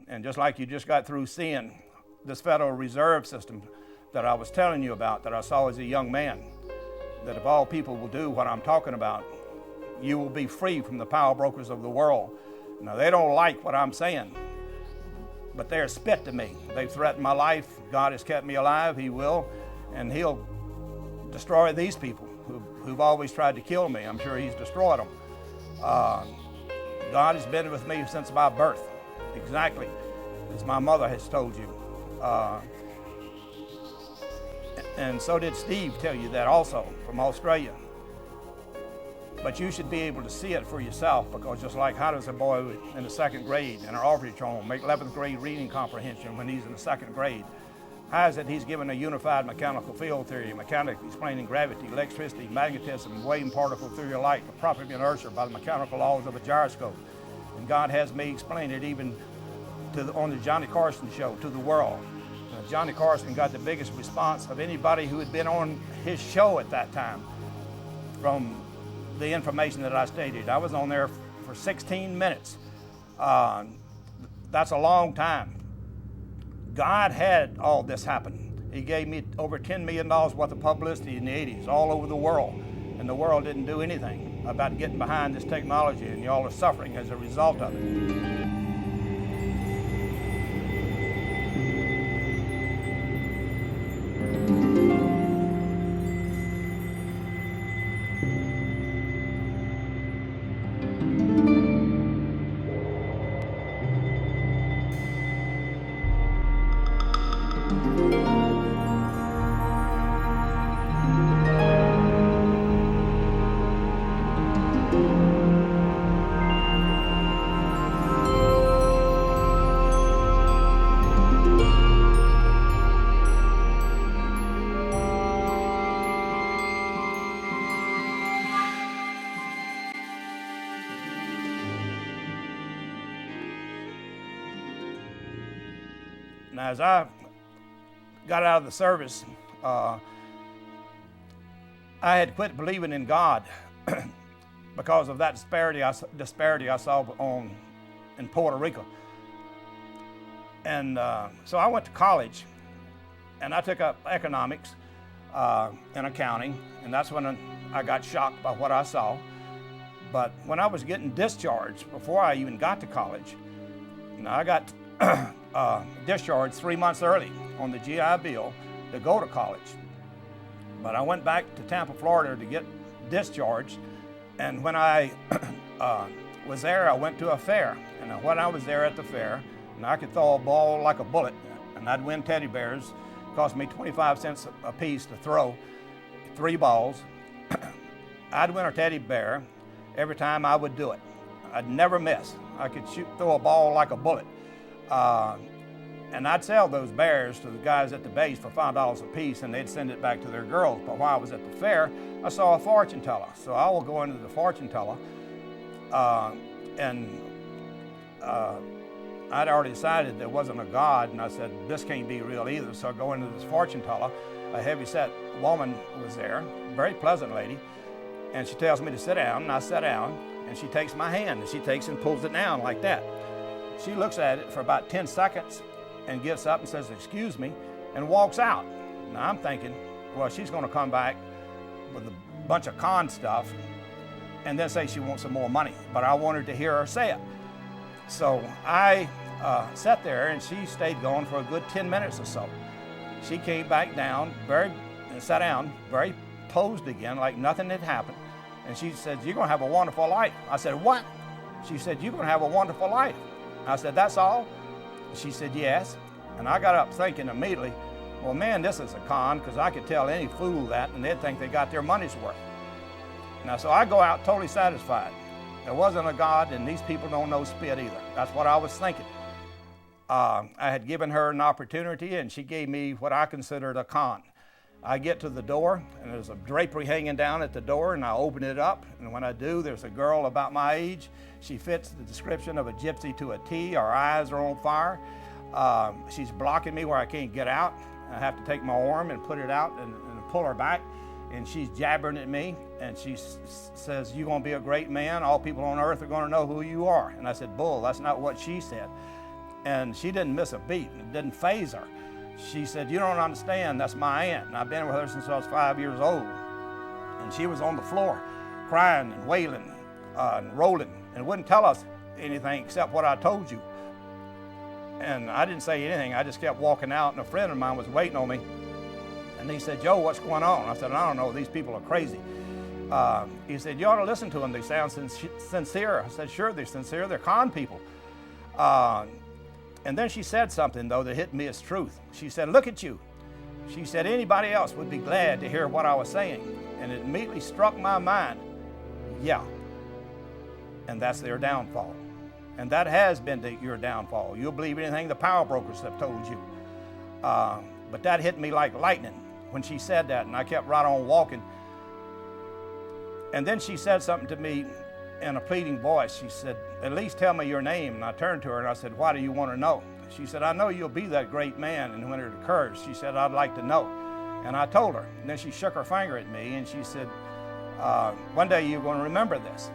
And just like you just got through seeing this Federal Reserve System that I was telling you about, that I saw as a young man, that if all people will do what I'm talking about, you will be free from the power brokers of the world. Now, they don't like what I'm saying, but they're spit to me. They've threatened my life. God has kept me alive. He will, and he'll destroy these people who've always tried to kill me. I'm sure he's destroyed them. God has been with me since my birth, exactly as my mother has told you. And so did Steve tell you that also, from Australia. But you should be able to see it for yourself, because just like how does a boy in the second grade in our orphanage home make 11th grade reading comprehension when he's in the second grade? How is it he's given a unified mechanical field theory, mechanics explaining gravity, electricity, magnetism, wave and particle theory of light, the property of inertia by the mechanical laws of a gyroscope? And God has me explain it even on the Johnny Carson show to the world. Johnny Carson got the biggest response of anybody who had been on his show at that time from the information that I stated. I was on there for 16 minutes. That's a long time. God had all this happen. He gave me over $10 million worth of publicity in the 80s all over the world, and the world didn't do anything about getting behind this technology, and y'all are suffering as a result of it. Now, as I got out of the service, I had quit believing in God because of that disparity I saw in Puerto Rico. And so I went to college, and I took up economics and accounting, and that's when I got shocked by what I saw. But when I was getting discharged, before I even got to college, I got discharged 3 months early on the GI Bill to go to college. But I went back to Tampa, Florida to get discharged, and when I was there, I went to a fair. And when I was there at the fair, and I could throw a ball like a bullet, and I'd win teddy bears. It cost me 25 cents a piece to throw 3 balls. I'd win a teddy bear every time I would do it. I'd never miss. I could throw a ball like a bullet. And I'd sell those bears to the guys at the base for $5 a piece, and they'd send it back to their girls. But while I was at the fair, I saw a fortune teller. So I will go into the fortune teller, and I'd already decided there wasn't a God, and I said, this can't be real either. So I go into this fortune teller. A heavy-set woman was there, very pleasant lady, and she tells me to sit down, and I sat down, and she takes my hand, and she takes and pulls it down like that. She looks at it for about 10 seconds and gets up and says, excuse me, and walks out. Now I'm thinking, well, she's going to come back with a bunch of con stuff and then say she wants some more money. But I wanted to hear her say it. So I sat there, and she stayed going for a good 10 minutes or so. She came back down, and sat down, very posed again, like nothing had happened. And she said, you're going to have a wonderful life. I said, what? She said, you're going to have a wonderful life. I said, that's all? She said, yes. And I got up thinking immediately, well, man, this is a con, because I could tell any fool that, and they'd think they got their money's worth. Now, so I go out totally satisfied. There wasn't a God, and these people don't know spit either. That's what I was thinking. I had given her an opportunity, and she gave me what I considered a con. I get to the door, and there's a drapery hanging down at the door, and I open it up, and when I do, there's a girl about my age. She fits the description of a gypsy to a T. Her eyes are on fire. She's blocking me where I can't get out. I have to take my arm and put it out and pull her back, and she's jabbering at me, and she says, you're going to be a great man. All people on earth are going to know who you are. And I said, bull, that's not what she said. And she didn't miss a beat. It didn't faze her. She said, you don't understand, that's my aunt. And I've been with her since I was 5 years old. And she was on the floor crying and wailing and rolling and wouldn't tell us anything except what I told you. And I didn't say anything. I just kept walking out, and a friend of mine was waiting on me. And he said, Joe, what's going on? I said, I don't know. These people are crazy. He said, you ought to listen to them. They sound sincere. I said, sure, they're sincere. They're con people. And then she said something, though, that hit me as truth. She said, look at you. She said, anybody else would be glad to hear what I was saying. And it immediately struck my mind, yeah. And that's their downfall. And that has been your downfall. You'll believe anything the power brokers have told you. But that hit me like lightning when she said that, and I kept right on walking. And then she said something to me in a pleading voice. She said, at least tell me your name. And I turned to her and I said, why do you want to know? She said, I know you'll be that great man, and when it occurs, she said, I'd like to know. And I told her. And then she shook her finger at me and she said, one day you're going to remember this.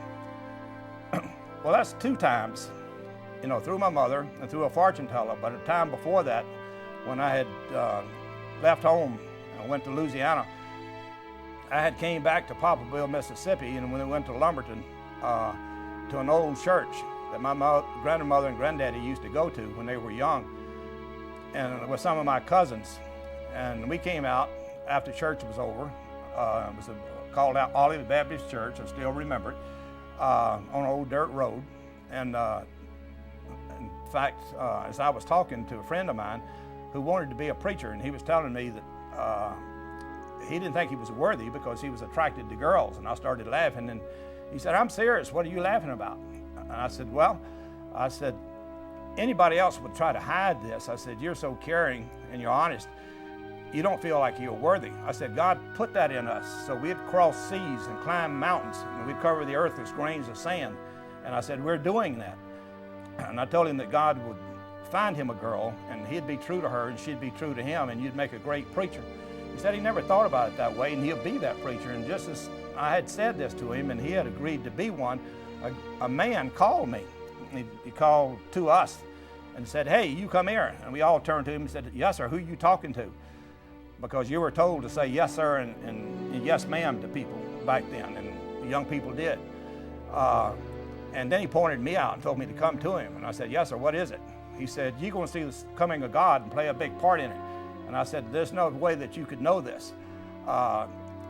Well, that's 2 times, you know, through my mother and through a fortune teller. But a time before that, when I had left home and went to Louisiana, I had came back to Poplarville, Mississippi, and when we went to Lumberton, to an old church that my grandmother and granddaddy used to go to when they were young, and with some of my cousins. And we came out after church was over. It was called out Olive Baptist Church, I still remember it, on an old dirt road. And in fact, as I was talking to a friend of mine who wanted to be a preacher, and he was telling me that he didn't think he was worthy because he was attracted to girls. And I started laughing, and he said, I'm serious, what are you laughing about? And I said, well, anybody else would try to hide this. I said, you're so caring and you're honest, you don't feel like you're worthy. I said, God put that in us so we'd cross seas and climb mountains, and we'd cover the earth with grains of sand. And I said, we're doing that. And I told him that God would find him a girl, and he'd be true to her, and she'd be true to him, and you'd make a great preacher. He said he never thought about it that way, and he'll be that preacher. And just as I had said this to him, and he had agreed to be one, a man called me. He called to us and said, hey, you come here. And we all turned to him and said, yes, sir, who are you talking to? Because you were told to say yes, sir, and yes, ma'am to people back then, and young people did. And then he pointed me out and told me to come to him. And I said, yes, sir, what is it? He said, you're going to see the coming of God and play a big part in it. And I said, there's no way that you could know this.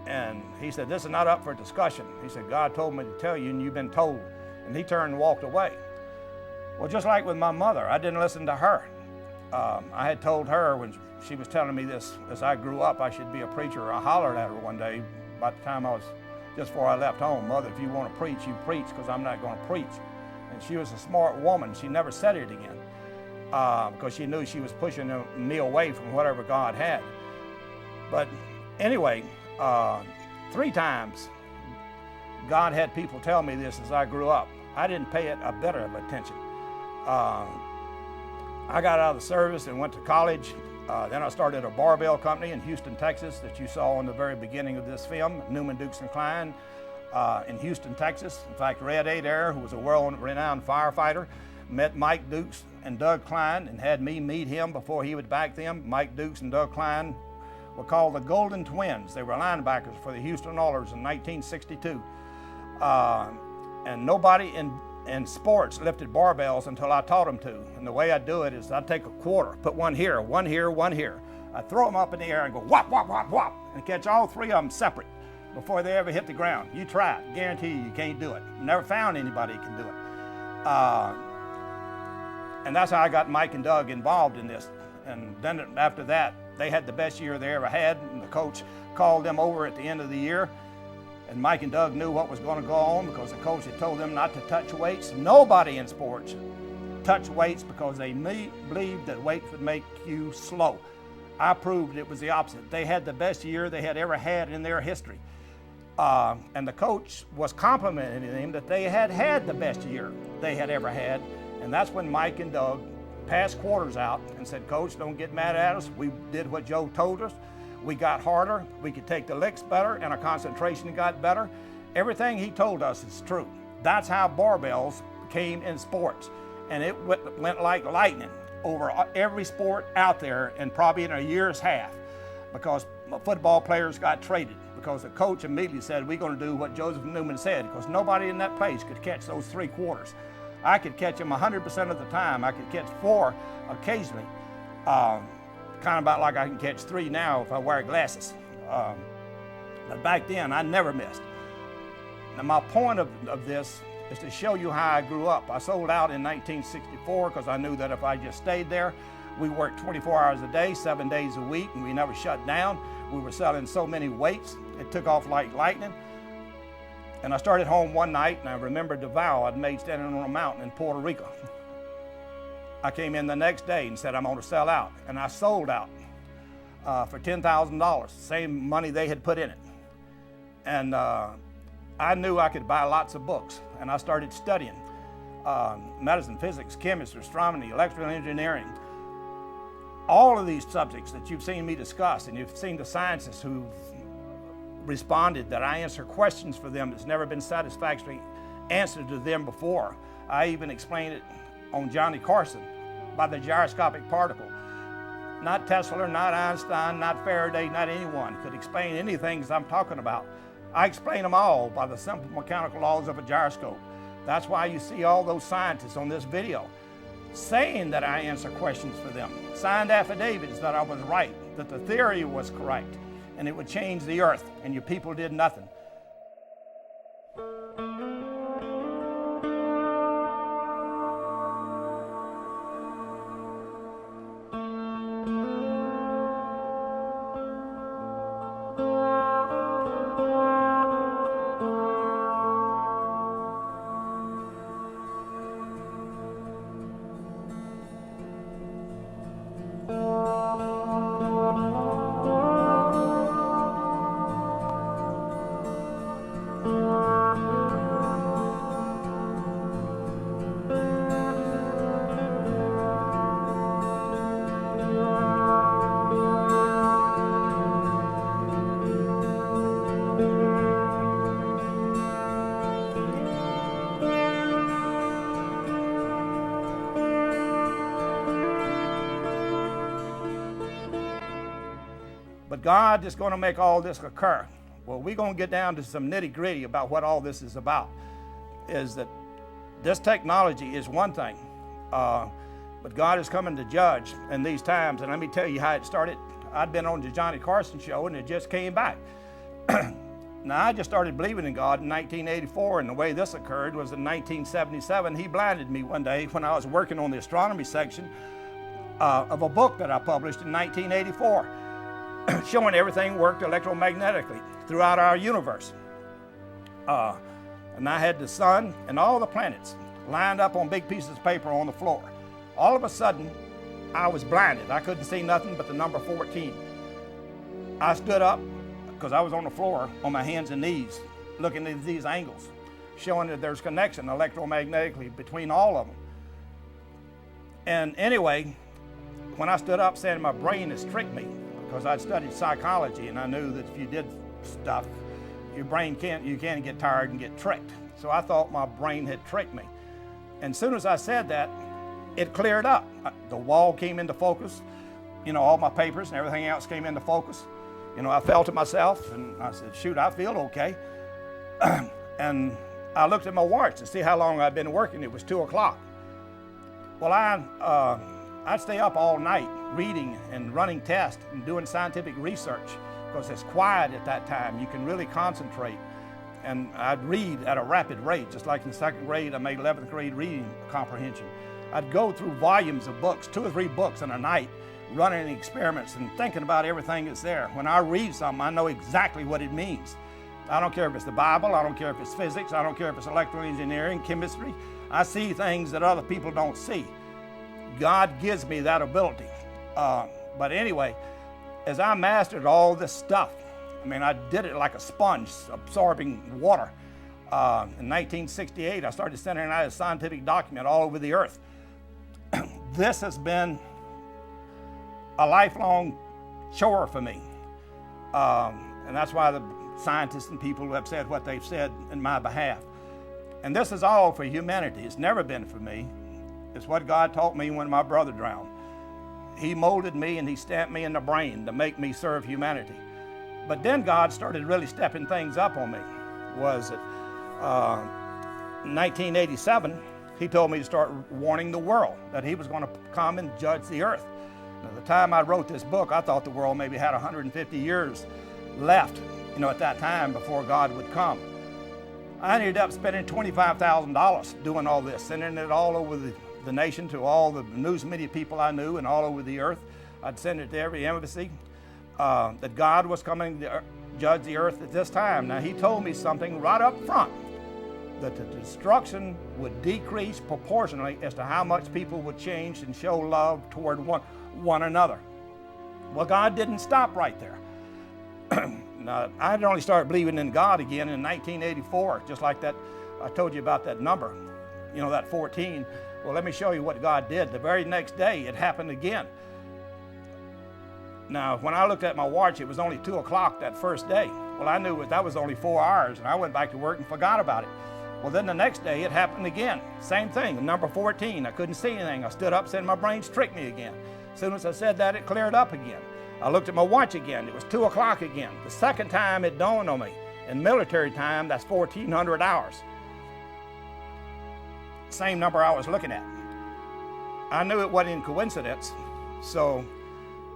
And he said, this is not up for discussion. He said, God told me to tell you, and you've been told. And he turned and walked away. Well, just like with my mother, I didn't listen to her. I had told her when she was telling me this, as I grew up, I should be a preacher. I hollered at her one day, about the time I was, just before I left home, Mother, if you want to preach, you preach, because I'm not going to preach. And she was a smart woman. She never said it again, because she knew she was pushing me away from whatever God had. But anyway, 3 times God had people tell me this as I grew up. I didn't pay it a bit of attention. I got out of the service and went to college. Then I started a barbell company in Houston, Texas, that you saw in the very beginning of this film, Newman, Dukes & Klein, in Houston, Texas. In fact, Red A there, who was a world-renowned firefighter, met Mike Dukes and Doug Klein and had me meet him before he would back them. Mike Dukes and Doug Klein were called the Golden Twins. They were linebackers for the Houston Oilers in 1962. And nobody in sports lifted barbells until I taught them to. And the way I do it is I take a quarter, put one here, one here, one here. I throw them up in the air and go whop, whop, whop, whop, and catch all 3 of them separate before they ever hit the ground. You try it, guarantee you can't do it. Never found anybody who can do it. And that's how I got Mike and Doug involved in this. And then after that, they had the best year they ever had, and the coach called them over at the end of the year. And Mike and Doug knew what was going to go on because the coach had told them not to touch weights. Nobody in sports touched weights because they believed that weights would make you slow. I proved it was the opposite. They had the best year they had ever had in their history. And the coach was complimenting them that they had the best year they had ever had. And that's when Mike and Doug passed quarters out and said, Coach, don't get mad at us. We did what Joe told us. We got harder, we could take the licks better, and our concentration got better. Everything he told us is true. That's how barbells came in sports. And it went like lightning. over every sport out there, and probably in a year's half, because football players got traded, because the coach immediately said, we're going to do what Joseph Newman said, because nobody in that place could catch those 3 quarters. I could catch them 100% of the time. I could catch 4 occasionally. Kind of about like I can catch 3 now if I wear glasses. But back then, I never missed. Now, my point of this is to show you how I grew up. I sold out in 1964 because I knew that if I just stayed there, we worked 24 hours a day, 7 days a week, and we never shut down. We were selling so many weights, it took off like lightning. And I started home one night, and I remembered the vow I'd made standing on a mountain in Puerto Rico. I came in the next day and said, I'm going to sell out. And I sold out for $10,000, same money they had put in it. And I knew I could buy lots of books, and I started studying medicine, physics, chemistry, astronomy, electrical engineering. All of these subjects that you've seen me discuss, and you've seen the scientists who've responded that I answer questions for them that's never been satisfactorily answered to them before. I even explained it on Johnny Carson by the gyroscopic particle. Not Tesla, not Einstein, not Faraday, not anyone could explain anything I'm talking about. I explain them all by the simple mechanical laws of a gyroscope. That's why you see all those scientists on this video saying that I answer questions for them. Signed affidavits that I was right, that the theory was correct, and it would change the earth, and you people did nothing. But God is going to make all this occur. Well, we're going to get down to some nitty-gritty about what all this is about. Is that this technology is one thing, but God is coming to judge in these times. And let me tell you how it started. I'd been on the Johnny Carson show, and it just came back. Now, I just started believing in God in 1984, and the way this occurred was in 1977. He blinded me one day when I was working on the astronomy section of a book that I published in 1984. Showing everything worked electromagnetically throughout our universe. And I had the sun and all the planets lined up on big pieces of paper on the floor. All of a sudden, I was blinded. I couldn't see nothing but the number 14. I stood up because I was on the floor on my hands and knees looking at these angles, showing that there's connection electromagnetically between all of them. And anyway, when I stood up saying my brain has tricked me, because I'd studied psychology, and I knew that if you did stuff, your brain you can't get tired and get tricked. So I thought my brain had tricked me. And as soon as I said that, it cleared up. The wall came into focus, all my papers and everything else came into focus. I felt to myself, and I said, shoot, I feel okay. And I looked at my watch to see how long I'd been working. It was 2 o'clock. Well, I'd stay up all night reading and running tests and doing scientific research because it's quiet at that time. You can really concentrate. And I'd read at a rapid rate, just like in 2nd grade, I made 11th grade reading comprehension. I'd go through volumes of books, 2 or 3 books in a night, running experiments and thinking about everything that's there. When I read something, I know exactly what it means. I don't care if it's the Bible, I don't care if it's physics, I don't care if it's electrical engineering, chemistry. I see things that other people don't see. God gives me that ability. But anyway, as I mastered all this stuff, I did it like a sponge, absorbing water. In 1968, I started sending out a scientific document all over the earth. This has been a lifelong chore for me. And that's why the scientists and people have said what they've said in my behalf. And this is all for humanity. It's never been for me. It's what God taught me when my brother drowned. He molded me and he stamped me in the brain to make me serve humanity. But then God started really stepping things up on me. Was it 1987, he told me to start warning the world that he was going to come and judge the earth. Now, the time I wrote this book, I thought the world maybe had 150 years left, at that time before God would come. I ended up spending $25,000 doing all this, sending it all over the nation to all the news media people I knew and all over the earth. I'd send it to every embassy that God was coming to judge the earth at this time. Now, he told me something right up front, that the destruction would decrease proportionally as to how much people would change and show love toward one another. Well, God didn't stop right there. Now, I had only started believing in God again in 1984, just like that. I told you about that number, that 14. Well, let me show you what God did. The very next day, it happened again. Now, when I looked at my watch, it was only 2 o'clock that first day. Well, I knew that was only 4 hours, and I went back to work and forgot about it. Well, then the next day, it happened again. Same thing, number 14. I couldn't see anything. I stood up, said my brains tricked me again. As soon as I said that, it cleared up again. I looked at my watch again. It was 2 o'clock again. The second time, it dawned on me. In military time, that's 1,400 hours. Same number I was looking at. I knew it wasn't coincidence, so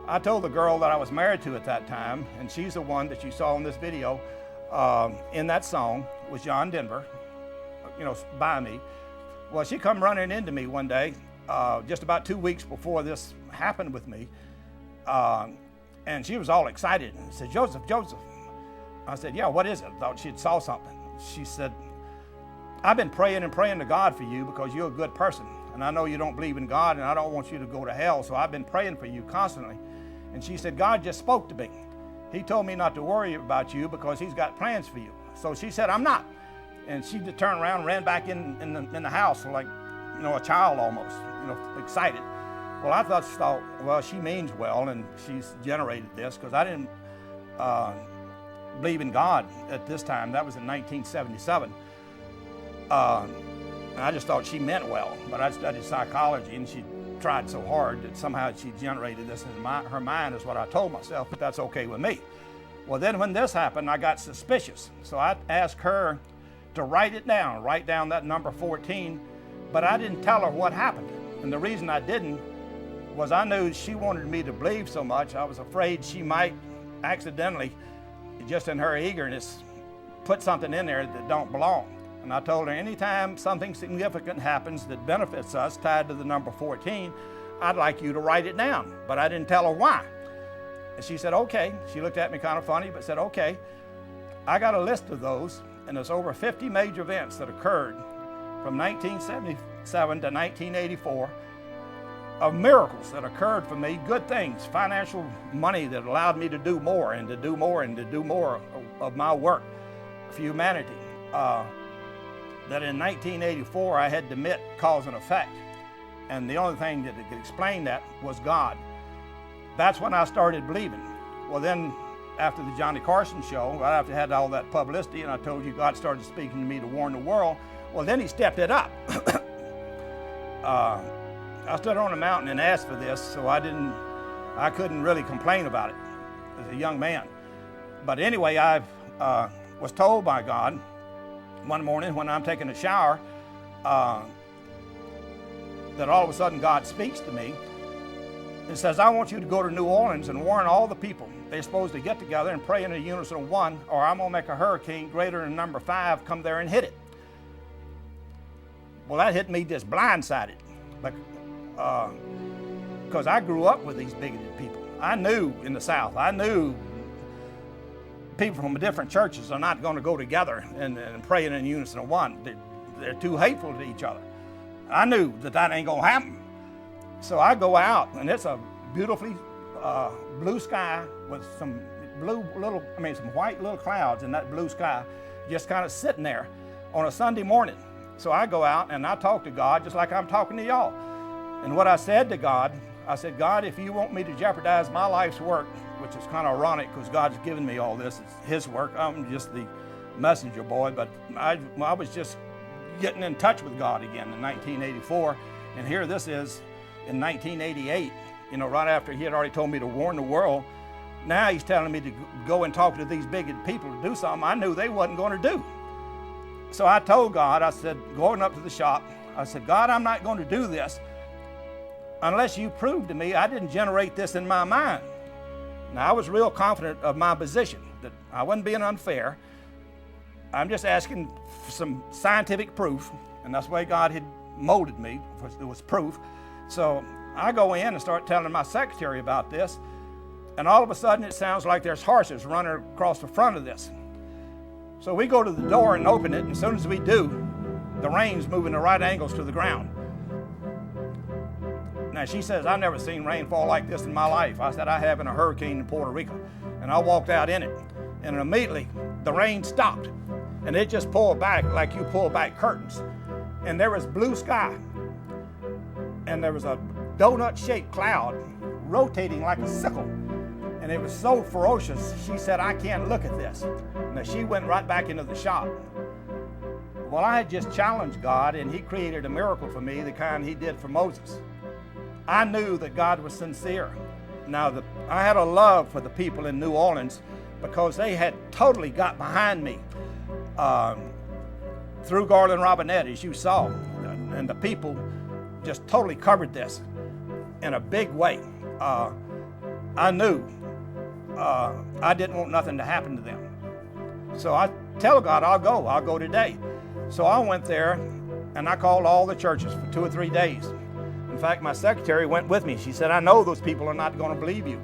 I told the girl that I was married to at that time, and she's the one that you saw in this video in that song, was John Denver, by me. Well, she come running into me one day, just about 2 weeks before this happened with me, and she was all excited and said, Joseph. I said, yeah, what is it? I thought she'd saw something. She said, I've been praying and praying to God for you because you're a good person, and I know you don't believe in God, and I don't want you to go to hell, so I've been praying for you constantly. And she said, God just spoke to me. He told me not to worry about you because he's got plans for you. So she said, I'm not. And she just turned around and ran back in the house like, a child almost, excited. Well, I thought, well, she means well, and she's generated this, because I didn't believe in God at this time. That was in 1977. And I just thought she meant well, but I studied psychology, and she tried so hard that somehow she generated this in her mind, is what I told myself, but that's okay with me. Well, then when this happened, I got suspicious. So I asked her to write down that number 14, but I didn't tell her what happened. And the reason I didn't was I knew she wanted me to believe so much, I was afraid she might accidentally, just in her eagerness, put something in there that don't belong. And I told her, anytime something significant happens that benefits us, tied to the number 14, I'd like you to write it down. But I didn't tell her why. And she said, okay. She looked at me kind of funny, but said, okay. I got a list of those, and there's over 50 major events that occurred from 1977 to 1984 of miracles that occurred for me, good things, financial money that allowed me to do more and to do more and to do more of my work for humanity. That in 1984 I had to admit cause and effect. And the only thing that could explain that was God. That's when I started believing. Well, then after the Johnny Carson show, right after I had all that publicity, and I told you God started speaking to me to warn the world, well, then he stepped it up. I stood on a mountain and asked for this, so I couldn't really complain about it as a young man. But anyway, I was told by God one morning when I'm taking a shower that all of a sudden God speaks to me and says, I want you to go to New Orleans and warn all the people. They're supposed to get together and pray in a unison of one, or I'm going to make a hurricane greater than number 5 come there and hit it. Well, that hit me just blindsided, because I grew up with these bigoted people. I knew in the South, I knew people from different churches are not going to go together and pray in a unison of one. They're too hateful to each other. I knew that ain't going to happen. So I go out, and it's a beautifully blue sky with some some white little clouds in that blue sky, just kind of sitting there on a Sunday morning. So I go out and I talk to God just like I'm talking to y'all. And what I said to God, I said, God, if you want me to jeopardize my life's work, which is kind of ironic because God's given me all this, it's his work, I'm just the messenger boy, but I was just getting in touch with God again in 1984, and here this is in 1988, You know, right after he had already told me to warn the world, now he's telling me to go and talk to these big people to do something I knew they wasn't going to do. So I told God, I said, going up to the shop, I said, God, I'm not going to do this unless you prove to me I didn't generate this in my mind. Now, I was real confident of my position, that I wasn't being unfair. I'm just asking for some scientific proof, and that's the way God had molded me. It was proof. So I go in and start telling my secretary about this, and all of a sudden it sounds like there's horses running across the front of this. So we go to the door and open it, and as soon as we do, the rain's moving at right angles to the ground. Now, she says, I've never seen rain fall like this in my life. I said, I have in a hurricane in Puerto Rico. And I walked out in it, and immediately the rain stopped, and it just pulled back like you pull back curtains. And there was blue sky, and there was a donut-shaped cloud rotating like a sickle. And it was so ferocious, she said, I can't look at this. Now, she went right back into the shop. Well, I had just challenged God, and he created a miracle for me, the kind he did for Moses. I knew that God was sincere. Now, I had a love for the people in New Orleans because they had totally got behind me through Garland Robinette, as you saw. And the people just totally covered this in a big way. I knew I didn't want nothing to happen to them. So I tell God, I'll go today. So I went there and I called all the churches for 2 or 3 days. In fact, my secretary went with me. She said, I know those people are not going to believe you.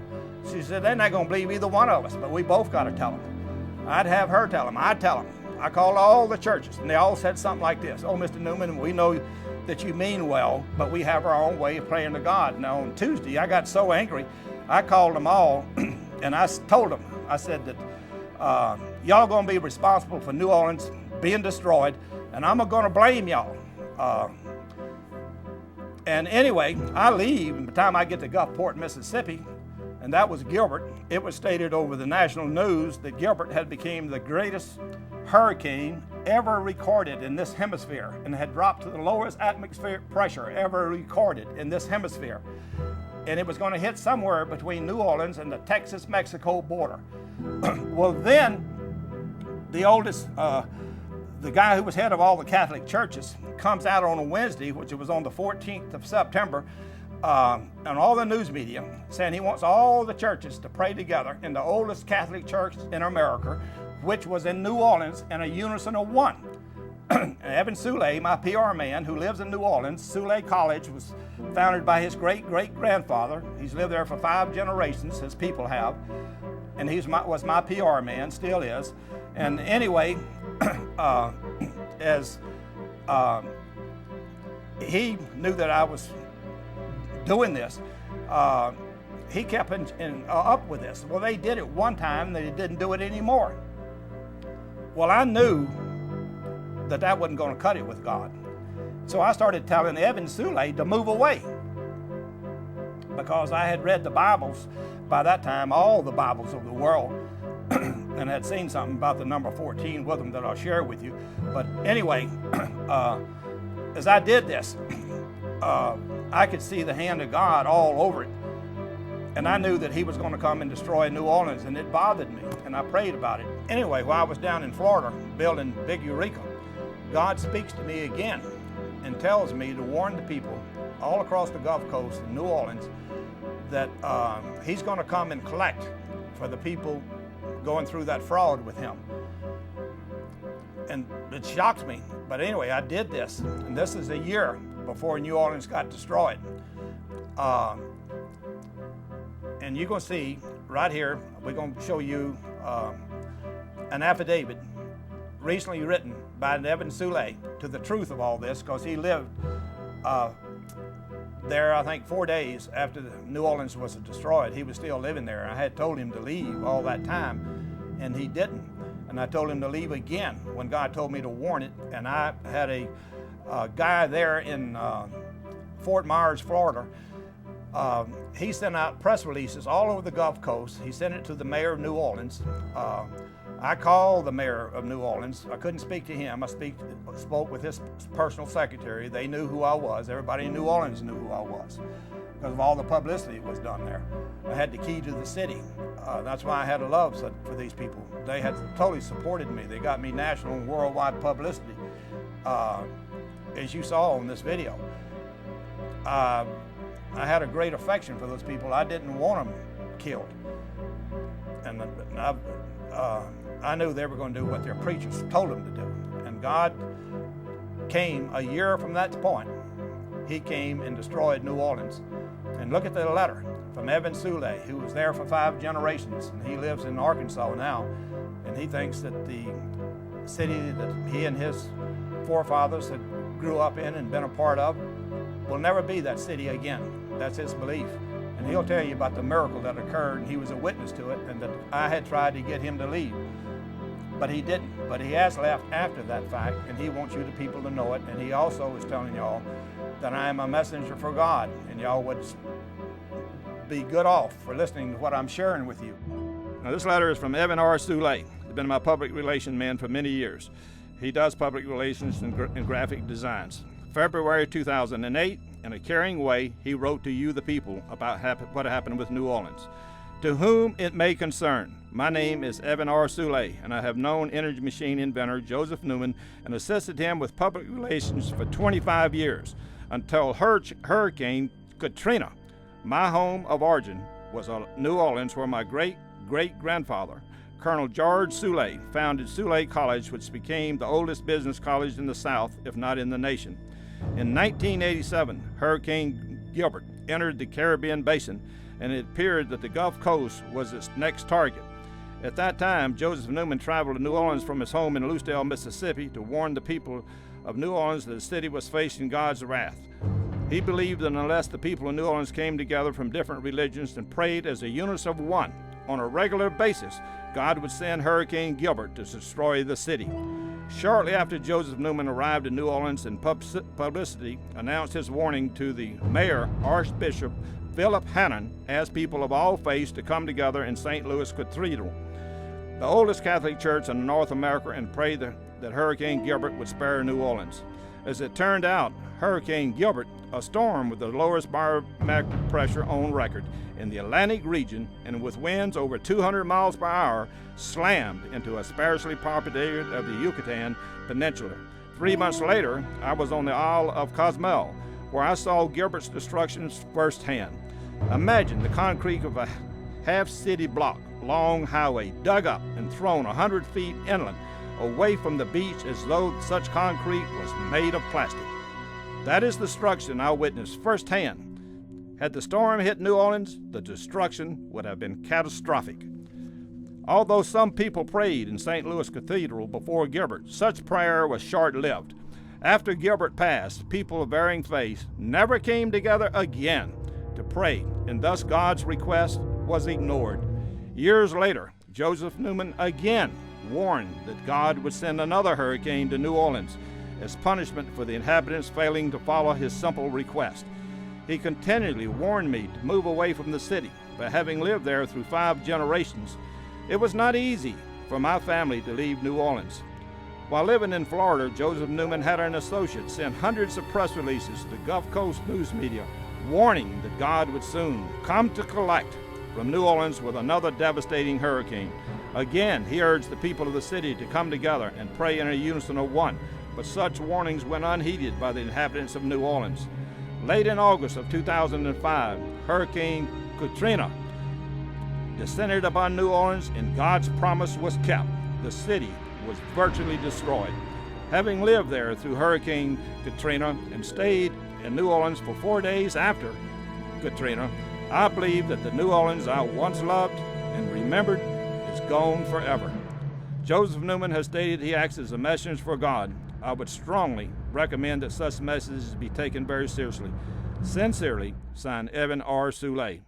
She said, they're not going to believe either one of us, but we both got to tell them. I'd have her tell them. I'd tell them. I called all the churches, and they all said something like this. Oh, Mr. Newman, we know that you mean well, but we have our own way of praying to God. Now, on Tuesday, I got so angry, I called them all, and I told them, I said that y'all going to be responsible for New Orleans being destroyed, and I'm going to blame y'all. And anyway, I leave, and by the time I get to Gulfport, Mississippi, and that was Gilbert, it was stated over the national news that Gilbert had become the greatest hurricane ever recorded in this hemisphere and had dropped to the lowest atmospheric pressure ever recorded in this hemisphere. And it was going to hit somewhere between New Orleans and the Texas-Mexico border. Well, then, the oldest, the guy who was head of all the Catholic churches comes out on a Wednesday, which was on the 14th of September, on all the news media, saying he wants all the churches to pray together in the oldest Catholic church in America, which was in New Orleans, in a unison of one. Evan Soule, my PR man, who lives in New Orleans, Soule College was founded by his great-great-grandfather. He's lived there for 5 generations, his people have, and he was my PR man, still is. And anyway, as he knew that I was doing this, he kept up with this. Well, they did it one time, they didn't do it anymore. Well, I knew that wasn't going to cut it with God. So I started telling Evan Soule to move away, because I had read the Bibles by that time, all the Bibles of the world, and had seen something about the number 14 with them that I'll share with you. But anyway, as I did this, I could see the hand of God all over it. And I knew that he was going to come and destroy New Orleans, and it bothered me, and I prayed about it. Anyway, while I was down in Florida building Big Eureka, God speaks to me again and tells me to warn the people all across the Gulf Coast in New Orleans that he's going to come and collect for the people going through that fraud with him. And it shocked me. But anyway, I did this, and this is a year before New Orleans got destroyed. And you're going to see right here, we're going to show you an affidavit recently written by Evan Soule to the truth of all this, because he lived there, I think, 4 days after New Orleans was destroyed. He was still living there. I had told him to leave all that time, and he didn't. And I told him to leave again when God told me to warn it. And I had a guy there in Fort Myers, Florida. He sent out press releases all over the Gulf Coast. He sent it to the mayor of New Orleans. I called the mayor of New Orleans. I couldn't speak to him. I spoke with his personal secretary. They knew who I was. Everybody in New Orleans knew who I was. because of all the publicity that was done there. I had the key to the city. That's why I had a love for these people. They had totally supported me. They got me national and worldwide publicity, as you saw in this video. I had a great affection for those people. I didn't want them killed. And I knew they were going to do what their preachers told them to do. And God came a year from that point. He came and destroyed New Orleans. And look at the letter from Evan Sule, who was there for 5 generations, and he lives in Arkansas now. And he thinks that the city that he and his forefathers had grew up in and been a part of will never be that city again. That's his belief. And he'll tell you about the miracle that occurred, and he was a witness to it, and that I had tried to get him to leave. But he didn't. But he has left after that fact, and he wants you the people to know it. And he also is telling y'all that I am a messenger for God, and y'all would be good off for listening to what I'm sharing with you. Now, this letter is from Evan R. Sule. He's been my public relations man for many years. He does public relations and graphic designs. February 2008, in a caring way, he wrote to you, the people, about what happened with New Orleans. To whom it may concern, my name is Evan R. Sule, and I have known energy machine inventor Joseph Newman and assisted him with public relations for 25 years until Hurricane Katrina. My home of origin was New Orleans, where my great-great-grandfather, Colonel George Sule, founded Sule College, which became the oldest business college in the South, if not in the nation. In 1987, Hurricane Gilbert entered the Caribbean basin, and it appeared that the Gulf Coast was its next target. At that time, Joseph Newman traveled to New Orleans from his home in Lucedale, Mississippi, to warn the people of New Orleans that the city was facing God's wrath. He believed that unless the people of New Orleans came together from different religions and prayed as a unit of one on a regular basis, God would send Hurricane Gilbert to destroy the city. Shortly after Joseph Newman arrived in New Orleans, and publicity announced his warning to the mayor, Archbishop Philip Hannon, asked people of all faiths to come together in St. Louis Cathedral, the oldest Catholic church in North America, and pray that Hurricane Gilbert would spare New Orleans. As it turned out, Hurricane Gilbert, a storm with the lowest barometric pressure on record in the Atlantic region and with winds over 200 miles per hour, slammed into a sparsely populated area of the Yucatan Peninsula. 3 months later, I was on the Isle of Cozumel, where I saw Gilbert's destruction firsthand. Imagine the concrete of a half-city block long highway dug up and thrown 100 feet inland away from the beach as though such concrete was made of plastic. That is the destruction I witnessed firsthand. Had the storm hit New Orleans, the destruction would have been catastrophic. Although some people prayed in St. Louis Cathedral before Gilbert, such prayer was short-lived. After Gilbert passed, people of varying faiths never came together again to pray, and thus God's request was ignored. Years later, Joseph Newman again warned that God would send another hurricane to New Orleans as punishment for the inhabitants failing to follow his simple request. He continually warned me to move away from the city, but having lived there through 5 generations, it was not easy for my family to leave New Orleans. While living in Florida, Joseph Newman had an associate send hundreds of press releases to Gulf Coast news media warning that God would soon come to collect from New Orleans with another devastating hurricane. Again, he urged the people of the city to come together and pray in a unison of one, but such warnings went unheeded by the inhabitants of New Orleans. Late in August of 2005, Hurricane Katrina descended upon New Orleans, and God's promise was kept. The city was virtually destroyed. Having lived there through Hurricane Katrina and stayed in New Orleans for 4 days after Katrina, I believe that the New Orleans I once loved and remembered is gone forever. Joseph Newman has stated he acts as a messenger for God. I would strongly recommend that such messages be taken very seriously. Sincerely, signed Evan R. Sule.